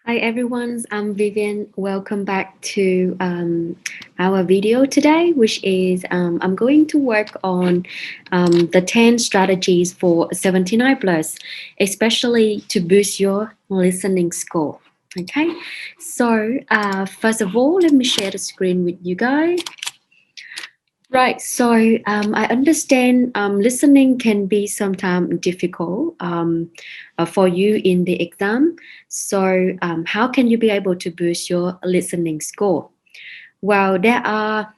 Hi everyone, I'm Vivian. Welcome back to our video today, which is I'm going to work on the 10 strategies for 79 plus, especially to boost your listening score. Okay, so first of all, let me share the screen with you guys. Right, so I understand listening can be sometimes difficult for you in the exam. So, how can you be able to boost your listening score? Well, there are,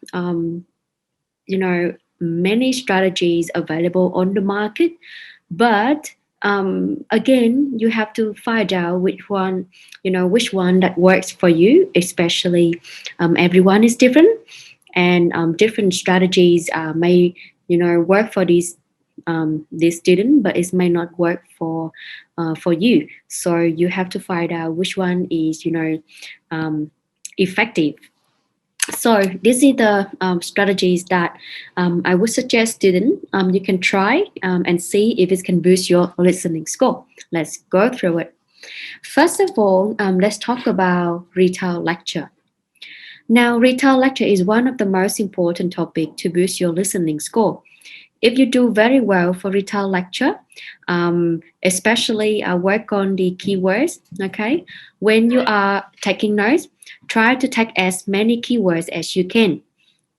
many strategies available on the market, but again, you have to find out which one that works for you, especially everyone is different and different strategies may work for this student, but it may not work for you. So you have to find out which one is effective. So this is the strategies that I would suggest student you can try and see if it can boost your listening score. Let's go through it. First of all, let's talk about retail lecture. Now, retail lecture is one of the most important topic to boost your listening score. If you do very well for retail lecture, especially work on the keywords, okay? When you are taking notes, try to take as many keywords as you can,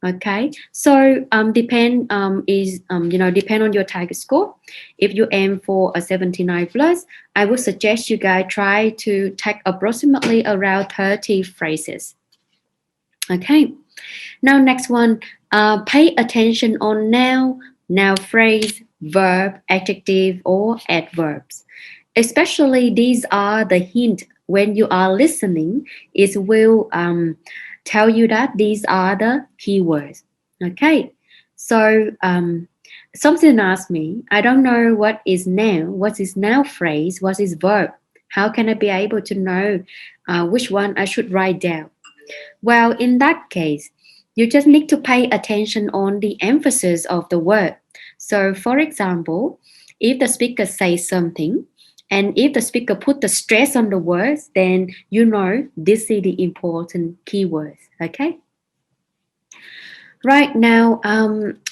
okay? So depend on your target score. If you aim for a 79 plus, I would suggest you guys try to take approximately around 30 phrases. Okay, now next one, pay attention on noun phrase, verb, adjective, or adverbs. Especially these are the hint when you are listening. It will tell you that these are the keywords. Okay, so something asked me, I don't know what is noun phrase, what is verb. How can I be able to know which one I should write down? Well, in that case, you just need to pay attention on the emphasis of the word. So, for example, if the speaker says something, and if the speaker put the stress on the words, then you know this is the important keywords. Okay. Right now,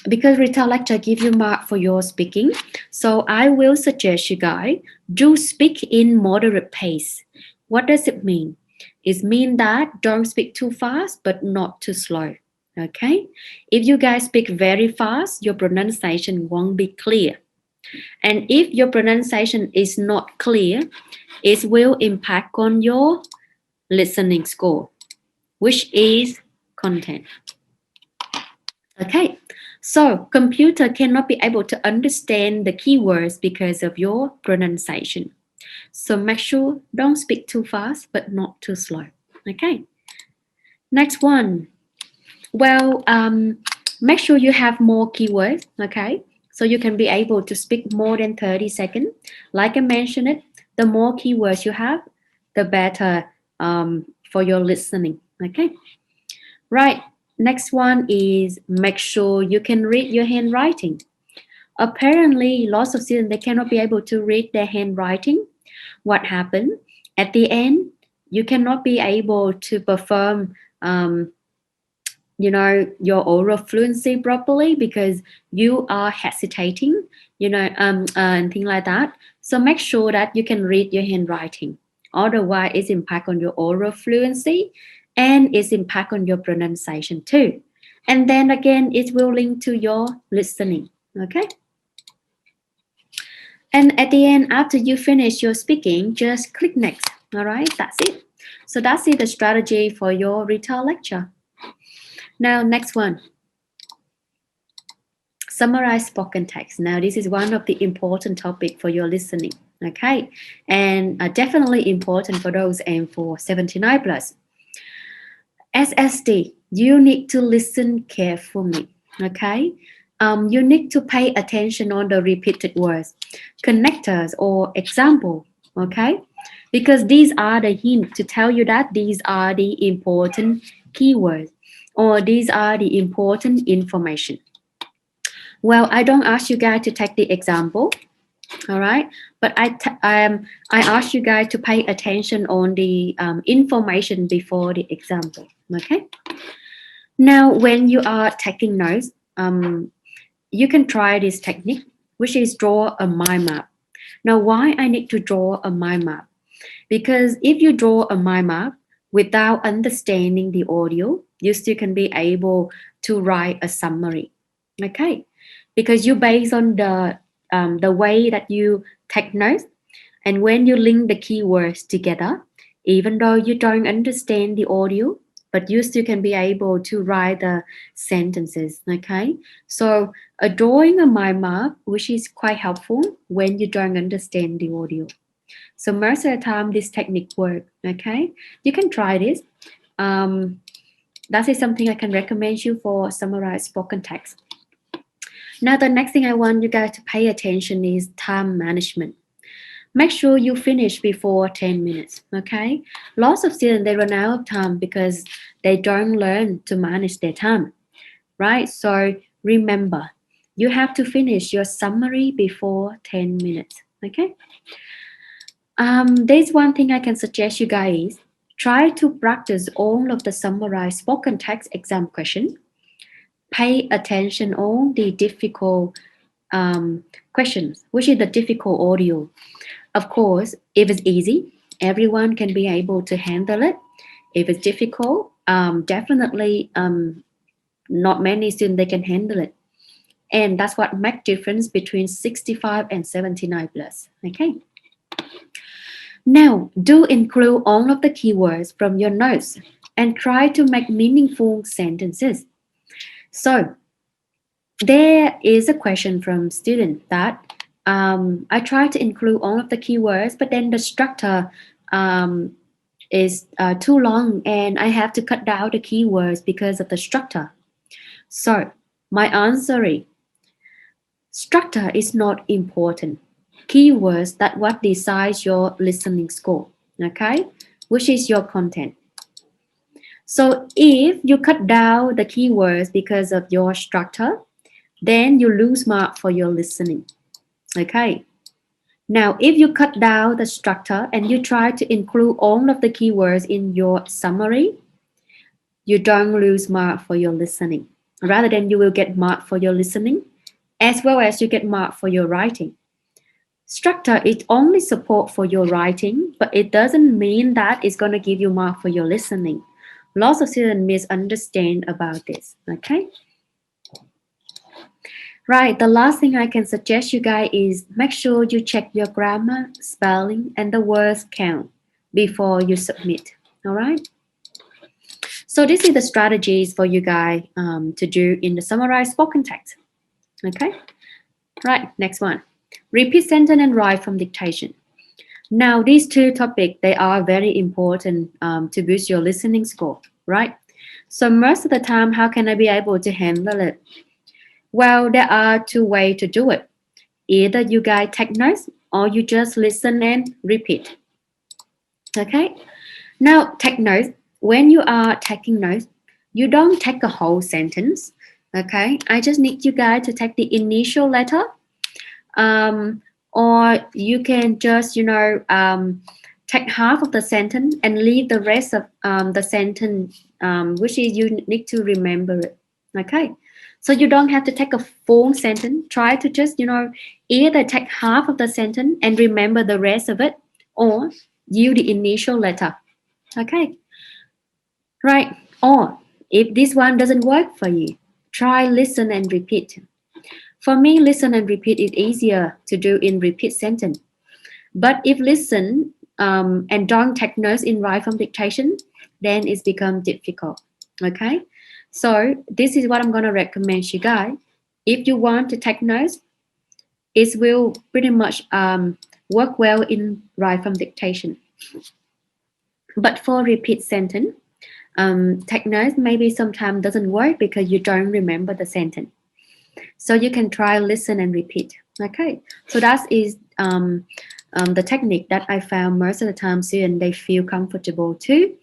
because retail lecture give you mark for your speaking, so I will suggest you guys do speak in moderate pace. What does it mean? It means that don't speak too fast, but not too slow. Okay? If you guys speak very fast, your pronunciation won't be clear. And if your pronunciation is not clear, it will impact on your listening score, which is content. Okay, so computer cannot be able to understand the keywords because of your pronunciation. So make sure don't speak too fast, but not too slow. Okay, next one. Well, make sure you have more keywords. Okay, so you can be able to speak more than 30 seconds. Like I mentioned it, the more keywords you have, the better for your listening. Okay, right. Next one is make sure you can read your handwriting. Apparently, lots of students they cannot be able to read their handwriting. What happened? At the end, you cannot be able to perform your oral fluency properly because you are hesitating, and things like that. So make sure that you can read your handwriting. Otherwise, it's impact on your oral fluency and it's impact on your pronunciation too. And then again, it will link to your listening. Okay. And at the end, after you finish your speaking, just click next. All right, that's it. So that's it, the strategy for your retail lecture. Now, next one. Summarize spoken text. Now, this is one of the important topic for your listening. Okay, and definitely important for those aim for 79 plus. SSD, you need to listen carefully. Okay, you need to pay attention on the repeated words, connectors, or example. Okay, because these are the hint to tell you that these are the important keywords or these are the important information. Well, I don't ask you guys to take the example. All right, but I asked you guys to pay attention on the information before the example. Okay. Now, when you are taking notes, you can try this technique, which is draw a mind map. Now, why I need to draw a mind map? Because if you draw a mind map without understanding the audio, you still can be able to write a summary. Okay, because you based on the way that you take notes, and when you link the keywords together, even though you don't understand the audio, but you still can be able to write the sentences. Okay, so a drawing a mind map, which is quite helpful when you don't understand the audio. So most of the time, this technique works. Okay, you can try this. That is something I can recommend you for summarize spoken text. Now, the next thing I want you guys to pay attention is time management. Make sure you finish before 10 minutes. Okay, lots of students they run out of time because they don't learn to manage their time, right? So remember, you have to finish your summary before 10 minutes. Okay. There's one thing I can suggest you guys. Try to practice all of the summarized spoken text exam question. Pay attention on the difficult questions, which is the difficult audio. Of course, if it's easy, everyone can be able to handle it. If it's difficult, definitely not many students they can handle it. And that's what makes difference between 65 and 79 plus. Okay. Now, do include all of the keywords from your notes and try to make meaningful sentences. So, there is a question from student that I try to include all of the keywords, but then the structure is too long and I have to cut down the keywords because of the structure. So, my answer is, structure is not important. Keywords that what decides your listening score, okay, which is your content. So if you cut down the keywords because of your structure, then you lose mark for your listening. Okay. Now, if you cut down the structure and you try to include all of the keywords in your summary, you don't lose mark for your listening. Rather than you will get mark for your listening, as well as you get mark for your writing. Structure is only support for your writing, but it doesn't mean that it's going to give you mark for your listening. Lots of students misunderstand about this. Okay. Right. The last thing I can suggest you guys is make sure you check your grammar, spelling, and the words count before you submit. All right. So this is the strategies for you guys to do in the summarized spoken text. Okay. Right. Next one. Repeat sentence and write from dictation. Now, these two topics, they are very important to boost your listening score, right? So most of the time, how can I be able to handle it? Well, there are two ways to do it. Either you guys take notes or you just listen and repeat. Okay? Now, take notes. When you are taking notes, you don't take a whole sentence. Okay? I just need you guys to take the initial letter. Or you can just, take half of the sentence and leave the rest of the sentence, which is you need to remember it. Okay, so you don't have to take a full sentence. Try to just, either take half of the sentence and remember the rest of it, or use the initial letter. Okay, right. Or if this one doesn't work for you, try listen and repeat. For me, listen and repeat is easier to do in repeat sentence. But if listen and don't take notes in write from dictation, then it's become difficult. Okay? So this is what I'm going to recommend you guys. If you want to take notes, it will pretty much work well in write from dictation. But for repeat sentence, take notes maybe sometimes doesn't work because you don't remember the sentence. So you can try listen and repeat. Okay, so that is the technique that I found most of the time students they feel comfortable too.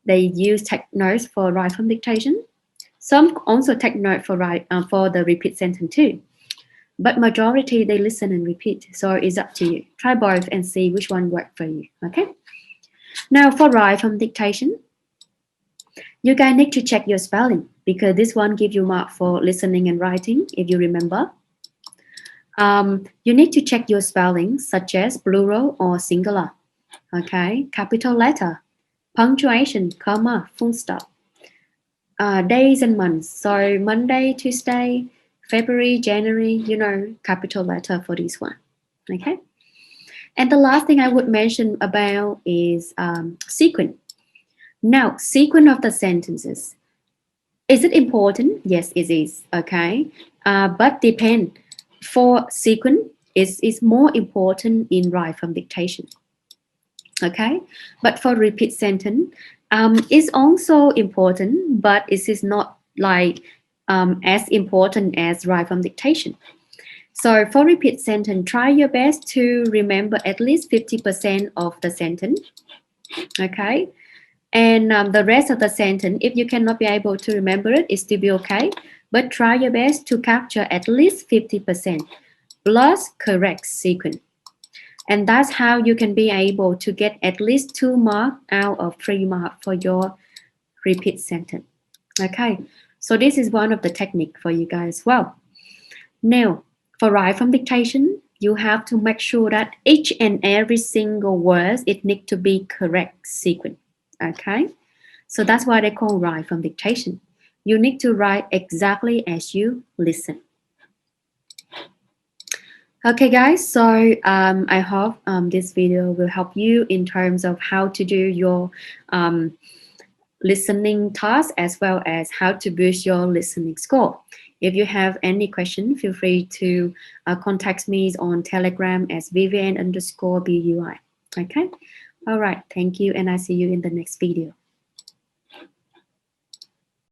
They use take notes for write from dictation. Some also take note for the repeat sentence too. but majority they listen and repeat. So it's up to you. Try both and see which one works for you. Okay. Now for write from dictation, you guys need to check your spelling because this one gives you mark for listening and writing. If you remember, you need to check your spelling, such as plural or singular. Okay, capital letter, punctuation, comma, full stop. Days and months. So Monday, Tuesday, February, January, you know, capital letter for this one. Okay. And the last thing I would mention about is sequence. Now, sequence of the sentences. Is it important? Yes, it is. Okay. But depend. For sequence, is more important in write from dictation. Okay. But for repeat sentence, it's also important, but it is not like as important as write from dictation. So for repeat sentence, try your best to remember at least 50% of the sentence. Okay. And the rest of the sentence, if you cannot be able to remember it, it's still be okay. But try your best to capture at least 50% plus correct sequence. And that's how you can be able to get at least 2 marks out of 3 marks for your repeat sentence. Okay, so this is one of the technique for you guys as well. Now, for write from dictation, you have to make sure that each and every single word, it needs to be correct sequence. Okay, so that's why they call write from dictation. You need to write exactly as you listen. Okay guys, so I hope this video will help you in terms of how to do your listening task as well as how to boost your listening score. If you have any question, feel free to contact me on Telegram as Vivian_BUI. Okay, all right, thank you and I see you in the next video.